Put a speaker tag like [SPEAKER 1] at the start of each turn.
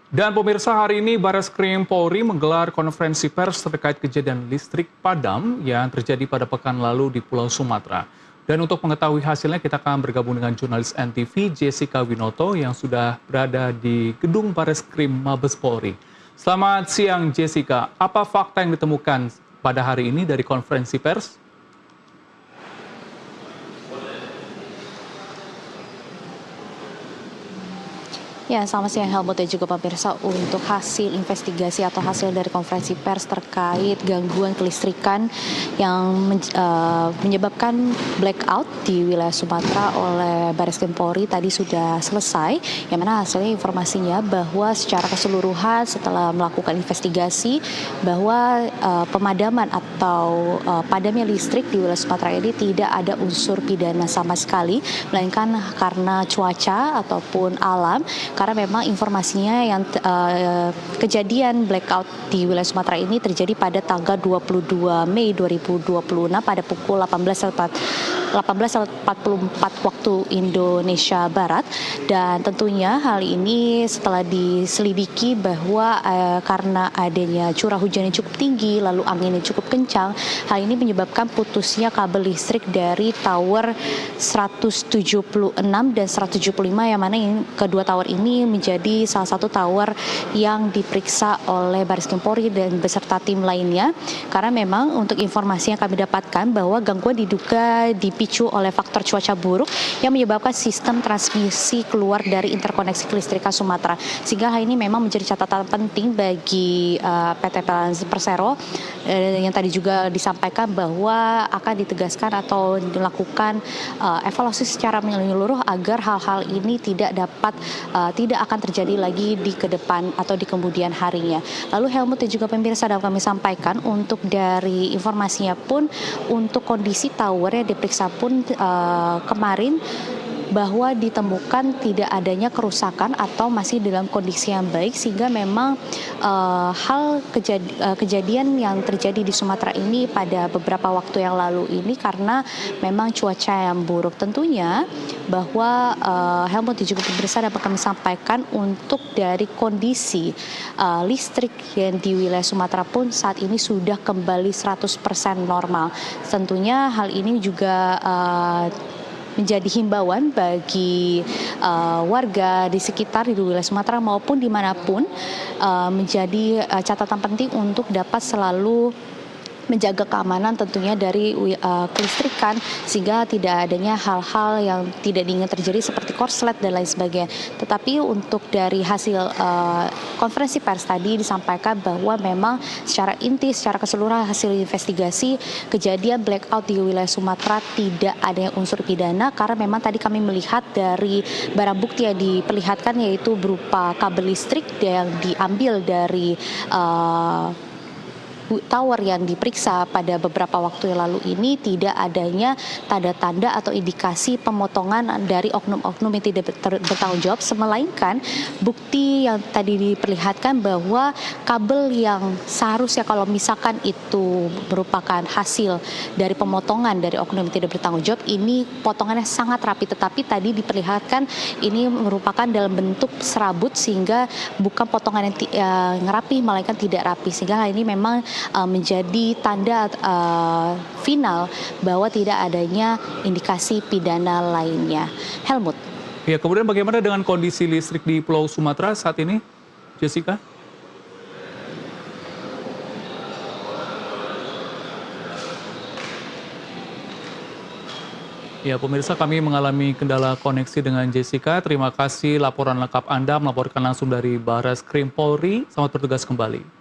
[SPEAKER 1] Dan pemirsa, hari ini Barreskrim Polri menggelar konferensi pers terkait kejadian listrik padam yang terjadi pada pekan lalu di Pulau Sumatera. Dan untuk mengetahui hasilnya, kita akan bergabung dengan jurnalis NTV Jessica Winoto yang sudah berada di gedung Barreskrim Mabes Polri. Selamat siang Jessica, apa fakta yang ditemukan pada hari ini dari konferensi pers?
[SPEAKER 2] Ya, selamat siang Helmut dan juga pemirsa. Untuk hasil investigasi atau hasil dari konferensi pers terkait gangguan kelistrikan yang menyebabkan blackout di wilayah Sumatera oleh Barreskrim Polri tadi sudah selesai. Yang mana hasilnya informasinya bahwa secara keseluruhan setelah melakukan investigasi bahwa pemadaman atau padamnya listrik di wilayah Sumatera ini tidak ada unsur pidana sama sekali, melainkan karena cuaca ataupun alam. Karena memang informasinya yang kejadian blackout di wilayah Sumatera ini terjadi pada tanggal 22 Mei 2026 pada pukul 18.44 waktu Indonesia Barat. Dan tentunya hal ini setelah diselidiki bahwa karena adanya curah hujan yang cukup tinggi lalu angin yang cukup kencang, hal ini menyebabkan putusnya kabel listrik dari tower 176 dan 175, yang mana kedua tower ini menjadi salah satu tower yang diperiksa oleh Barreskrim Polri dan beserta tim lainnya. Karena memang untuk informasi yang kami dapatkan bahwa gangguan diduga dipicu oleh faktor cuaca buruk yang menyebabkan sistem transmisi keluar dari interkoneksi kelistrikan Sumatera. Sehingga hal ini memang menjadi catatan penting bagi PT PLN Persero yang tadi juga disampaikan bahwa akan ditegaskan atau dilakukan evaluasi secara menyeluruh agar hal-hal ini tidak akan terjadi lagi di ke depan atau di kemudian harinya. Lalu Helmut dan juga pemirsa, dapat kami sampaikan untuk dari informasinya pun untuk kondisi tower yang diperiksa pun kemarin bahwa ditemukan tidak adanya kerusakan atau masih dalam kondisi yang baik, sehingga memang kejadian yang terjadi di Sumatera ini pada beberapa waktu yang lalu ini karena memang cuaca yang buruk. Tentunya bahwa Helmut dan juga pemirsa dapat kami sampaikan untuk dari kondisi listrik yang di wilayah Sumatera pun saat ini sudah kembali 100% normal. Tentunya hal ini juga menjadi himbauan bagi warga di sekitar di wilayah Sumatera maupun dimanapun, menjadi catatan penting untuk dapat selalu menjaga keamanan tentunya dari kelistrikan, sehingga tidak adanya hal-hal yang tidak diinginkan terjadi seperti korslet dan lain sebagainya. Tetapi untuk dari hasil konferensi pers tadi disampaikan bahwa memang secara inti, secara keseluruhan hasil investigasi kejadian blackout di wilayah Sumatera tidak ada unsur pidana, karena memang tadi kami melihat dari barang bukti yang diperlihatkan yaitu berupa kabel listrik yang diambil dari tower yang diperiksa pada beberapa waktu yang lalu ini tidak adanya tanda-tanda atau indikasi pemotongan dari oknum-oknum yang tidak bertanggung jawab, melainkan bukti yang tadi diperlihatkan bahwa kabel yang seharusnya kalau misalkan itu merupakan hasil dari pemotongan dari oknum yang tidak bertanggung jawab, ini potongannya sangat rapi, tetapi tadi diperlihatkan ini merupakan dalam bentuk serabut sehingga bukan potongan yang rapi melainkan tidak rapi, sehingga hal ini memang menjadi tanda final bahwa tidak adanya indikasi pidana lainnya. Helmut.
[SPEAKER 1] Ya, kemudian bagaimana dengan kondisi listrik di Pulau Sumatera saat ini, Jessica? Ya, pemirsa, kami mengalami kendala koneksi dengan Jessica. Terima kasih laporan lengkap Anda melaporkan langsung dari Barreskrim Polri. Selamat bertugas kembali.